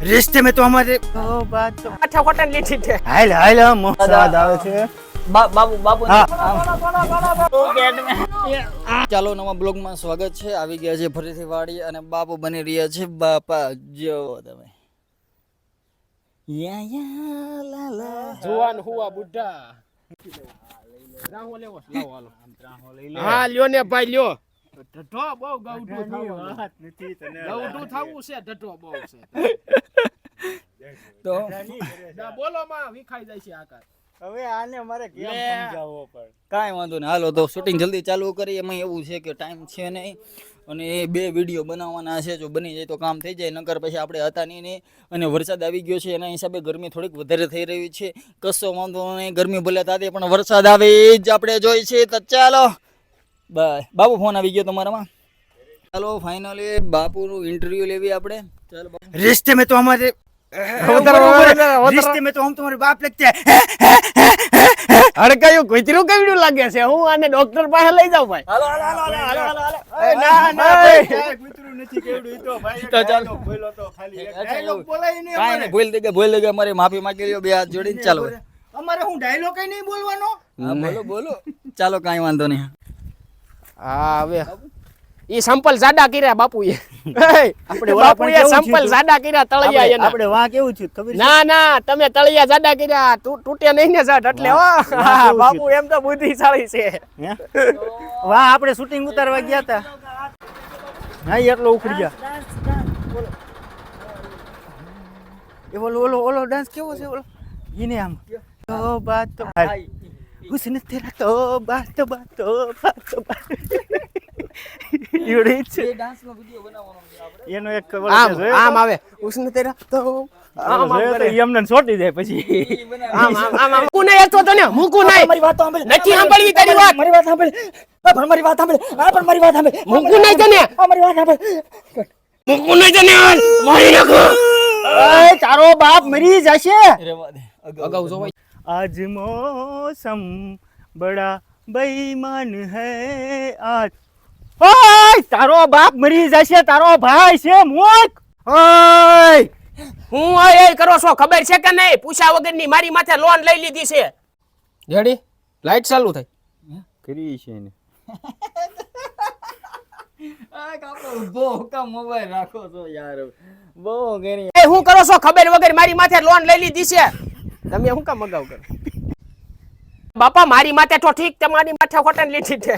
रिश्ते में तो हमारे बात तो अच्छा कॉटन લીધી છે हाल हाल मोहम्मद આવે છે બાબુ હા ચાલો નવા બ્લોગમાં સ્વાગત છે. આવી ગયા છે ફરીથી વાડી અને બાપુ બની રહ્યા છે બાપા. જો તમે યા યા લા લા જુવાન હુવા બુઢા રાહો લેવો લાવો હાલો હા લ્યો ને ભાઈ લ્યો ઢઢો બહુ ગૌઠું થાવું નથી તને ગૌઠું થાવું છે ઢઢો બહુ છે તો ના બોલો માં વિખાઈ જાય છે આકાર હવે આને મારે કેમ સમજાવવો પડે કાંઈ વાંધો નહીં, હાલો તો શૂટિંગ જલ્દી ચાલુ કરીએ. એમાં એવું છે કે ટાઈમ છે નહીં અને એ 2 વિડીયો બનાવવાના છે. જો બની જાય તો કામ થઈ જાય, નકર પછી આપણે હતા નહીં. અને વરસાદ આવી ગયો છે, એના હિસાબે ગરમી થોડીક વધારે થઈ રહી છે. કશો વાંધો નહીં, ગરમી ભલે થતી પણ વરસાદ આવે એ જ આપણે જોઈ છે. તો ચાલો બાય. બાપુ ફોન આવી ગયો તમારામાં. ચાલો ફાઇનલી બાપુનું ઇન્ટરવ્યુ લેવી આપણે. ચાલો रिश्ते में तो हमारे रिश्ते में तो हम तुम्हारे बाप लगते हैं અડકાયું કુતરું કેવડું લાગે છે હું આને ડોક્ટર પાસે લઈ જાઉં ભાઈ હાલો હાલો હાલો હાલો હાલો હાલો. ના ના કૂતરું નથી કેવડું ઈ તો ભાઈ તો ચાલો. બોલો તો ખાલી એક અચ્છા, ડાયલોગ બોલાય નહીં કાંઈ નહીં, ભૂલ થઈ ગઈ અમારી માફી માંગી લ્યો. 2 હાથ જોડીને ચાલો. અમારે હું ડાયલોગ કઈ નહીં બોલવાનો હા બોલો બોલો. ચાલો કાંઈ વાંધો નહીં. હા હવે ઈ સંપલ જાડા કર્યા બાપુએ આપણે ઓલા પણ બાપુએ કેવું સંપલ થયું? જાડા કર્યા તળિયા એના આપણે વાહ કેવું છે ખબર છે ના ના તમે તળિયા જાડા કર્યા તૂટે નહીં ને ઝટ એટલે હો કેવું બાપુ એમ તો બુદ્ધિશાળી છે હે? વાહ આપણે શૂટિંગ ઉતારવા ગયા હતા હા એટલો ઉખડી ગયા એ ઓલો ડાન્સ કેવો છે ઓલો ઈને આમ તો બાત તો હુસન તેરા તો બાત ઈવડે છે ડાન્સનો વિડિયો બનાવવાનો છે આપણે. એનો એક આમ આમ આવે ઉષ્ણ તેરા તો આમ આમ કરે એમને છોડી દે પછી આમ આમ આમ મૂકું નહીં હતો તો ને મૂકું નહીં મારી વાત સાંભળ નથી સાંભળવી તારી વાત મારી વાત સાંભળ પણ મારી વાત સાંભળ પણ મારી વાત સાંભળ મૂકું નહીં તને મારી વાત સાંભળ મૂકું નહીં તને મારી નાખો ઓય તારો બાપ મરી જશે રહેવા દે. અગાઉ જો आज मौसम बड़ा बेईमान है आज ओय तारो बाप मरी जશે તારો ભાઈ છે મોક ઓય હું એ કરો છો ખબર છે કે નહીં પૂછા વગરની મારી માથે લોન લઈ લીધી છે રેડી લાઈટ ચાલુ થઈ કરી છે ને આ કાપડો બહુ કા મોબાઈલ રાખો છો યાર. બહુ ઘણી એ હું કરો છો ખબર વગર મારી માથે લોન લઈ લીધી છે તમે શું કામ મગાવ કરો બાપા મારી માથે તો ઠીક તમારી માથે કોટન લીધી છે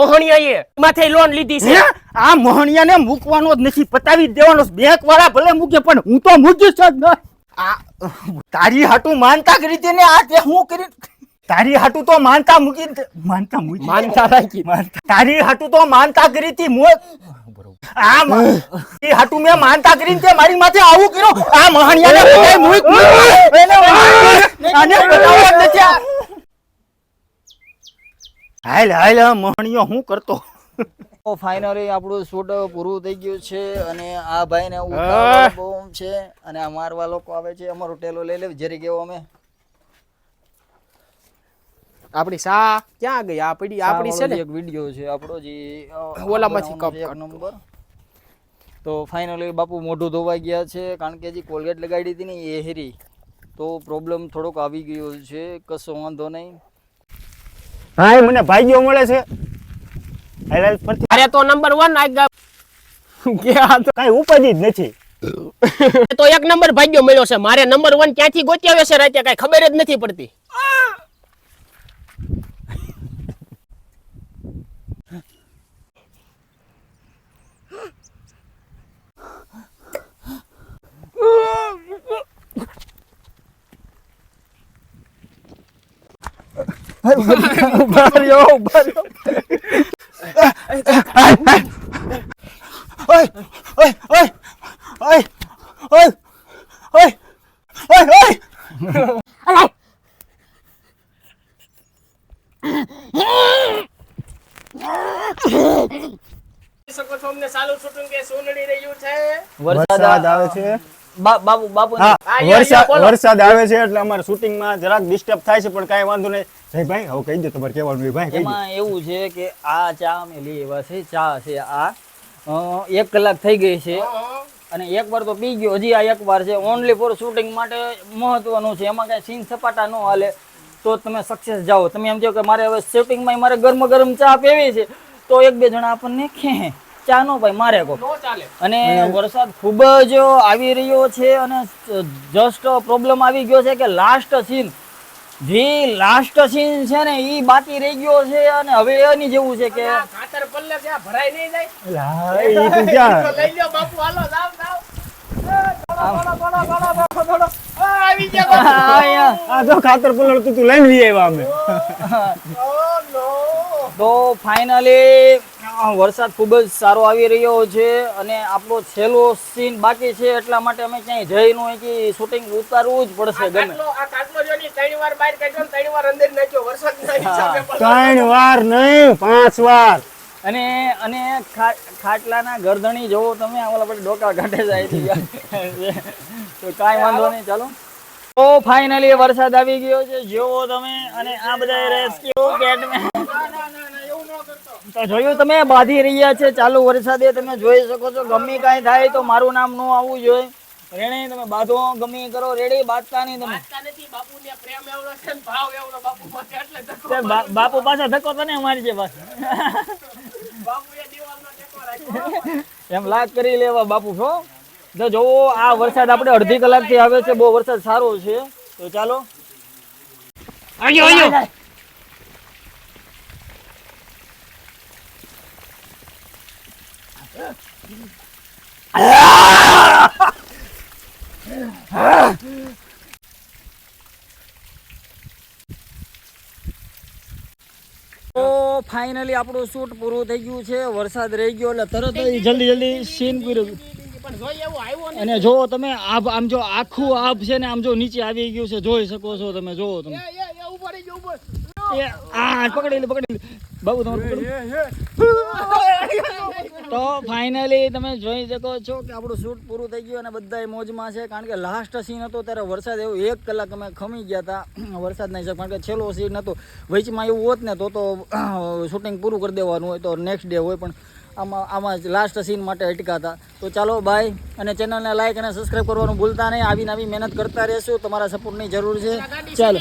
ઓહણિયાએ માથે લોન લીધી છે આ મોહણિયાને મૂકવાનો જ નથી પતાવી દેવાનો બેંક વાળા ભલે મૂકે પણ હું તો મૂકીશ જ ન આ તારી હાટુ માનતા કરી દે ને આ તે હું કરી તારી હાટુ તો માનતા મૂકી માનતા મૂકી માનતા રાખી તારી હાટુ તો માનતા કરી હતી મોત આ એ હાટુ મે માનતા કરીને તે મારી માથે આવું કર્યો આ મોહણિયાને બધાય મૂક આને બતાવો જ નથી હાલ મોહણિયો હું કરતો તો ફાઇનલી આપણું શૂટ પૂરું થઈ ગયું છે અને આ ભાઈને ઉતાવળ બહુ છે અને આ મારવા લોકો આવે છે. અમારો ટેલો લઈ લે જરી ગયો અમે. આપણી સા ક્યાં ગઈ આ પડી આપણી છે ને એક વિડિયો છે આપણો જે ઓલામાંથી કપ એક નંબર. તો ફાઇનલી બાપુ મોઢું ધોવાઈ ગયા છે કારણ કે જે કોલગેટ લગાડી હતી ને એ હેરી તો પ્રોબ્લેમ થોડોક આવી ગયો છે. કશો વાંધો નહીં. ભાઈ મને ભાઈઓ મળે છે અરે તો નંબર 1 આ કે આ તો કઈ ઉપાધિ જ નથી તો એક નંબર ભાગ્યો મળ્યો છે મારે નંબર 1 ક્યાંથી ગોતી આવ્યો છે રાતે કઈ ખબર જ નથી પડતી ઉભા રહ્યો ઓય ઓય ઓય ઓય ઓય ઓય ઓય ઓય શકો છો અમને ચાલુ શૂટિંગ કે સોનડી રહ્યું છે વરસાદ આવે છે બાપુ વરસાદ આવે છે એટલે અમારે શૂટિંગ માં જરાક ડિસ્ટર્બ થાય છે પણ કાઈ વાંધો નહીં. ભાઈ હવે કહી દો તમારે કહેવાનું હોય ભાઈ. એમાં એવું છે કે આ ચા અમે લઈ આવ્યા છે. ચા છે આ 1 કલાક થઈ ગઈ છે અને એકવાર તો પી ગયો, હજી આ એકવાર છે. ઓનલી ફોર શૂટિંગ માટે મહત્વનું છે. એમાં કાંઈ સીન સપાટા ન હાલે તો તમે સક્સેસ જાઓ. તમે એમ કહો કે મારે હવે શૂટિંગમાં મારે ગરમ ગરમ ચા પીવી છે, તો એક બે જણા આપણને ખે ચા નો ભાઈ મારે કો. નો ચાલે. અને વરસાદ ખૂબ જ આવી રહ્યો છે અને જસ્ટ પ્રોબ્લેમ આવી ગયો છે કે લાસ્ટ સીન છે ને ઈ બાકી રહી ગયો છે. અને હવે એની જેવું છે કે આ ખાતર પલ્લે ત્યાં ભરાઈ નહીં જાય. એલા, ઈ તું ક્યાં? તો લઈ લ્યો બાપુ, હાલો જાવ જાવ. દોડો. આવી ગયા બાપુ. અહીંયા. આ જો ખાતર પલળ તું લઈને વી આવ્યા અમે. Oh, no. તો ફાઇનલી વરસાદ ખૂબ જ સારો આવી રહ્યો છે અને આપણો છેલ્લો સીન બાકી છે, એટલા માટે અમે ક્યાંય જઈ ન હોય કે શૂટિંગ ઉતારવું જ પડશે ગમે. આ કાટલો જો ની 3 વાર બહાર કાઢ્યો ને 3 વાર અંદર નાખ્યો. વરસાદના હિસાબે પણ. 3 વાર નહીં 5 વાર. અને ખાટલાના ગરદણી જોવો તમે, આમાં પછી ડોકા કાઢે જાય છે. તો કાંઈ વાંધો નહીં, ચાલો. તો ફાઇનલી વરસાદ આવી ગયો છે, જોવો તમે. અને આ બધા રેસ્ક્યુ કેટમેન એવું ન કરતો. તો જોયું તમે, બાંધી રહ્યા છે ચાલુ વરસાદે. તમે જોઈ શકો છો. ગમે કાંઈ થાય તો મારું નામ ન આવવું જોઈએ. રેડી તમે બાંધો, ગમે કરો, રેડી બાંધતા નહીં તમે. વાંચતા નથી. બાપુને પ્રેમ એવડો છે ને ભાવ એવડો બાપુ માટે એટલે ધક્કો. બાપુ પાછા ધક્કો તને અમારી છે પાછો. બાપુએ દીવાલનો ટેકો રાખ્યો. એમ લાગ કરી લેવા બાપુ છો. તો જોવો આ વરસાદ આપણે અડધી કલાકથી આવે છે, બહુ વરસાદ સારો છે. તો ચાલો આયો. તો ફાઇનલી આપણું શૂટ પૂરું થઈ ગયું છે. વરસાદ રહી ગયો એટલે તરત જ જલ્દી સીન પૂરું. પણ જોઈ એવું આવ્યો ને. અને જો તમે આમ જો આખું આબ છે ને આમ જો નીચે આવી ગયું છે, જોઈ શકો છો તમે. જોવો તમે એ ઉભો રહી ગયો, ઉભો. પકડી લે બાબુ તમારું પકડો. તો ફાઇનલી તમે જોઈ શકો છો કે આપણું શૂટ પૂરું થઈ ગયું અને બધા મોજમાં છે. કારણ કે લાસ્ટ સીન હતો ત્યારે વરસાદ એવો 1 કલાક અમે ખમી ગયા હતા વરસાદના હિસાબ. કારણ કે છેલ્લો સીન હતો, વચમાં એવું હોત ને તો શૂટિંગ પૂરું કરી દેવાનું હોય, તો નેક્સ્ટ ડે હોય. પણ આમાં લાસ્ટ સીન માટે અટકાતા. તો ચાલો બાય. અને ચેનલને લાઈક અને સબસ્ક્રાઈબ કરવાનું ભૂલતા નહીં. આવી નવી મહેનત કરતા રહેશું, તમારા સપોર્ટની જરૂર છે. ચાલો.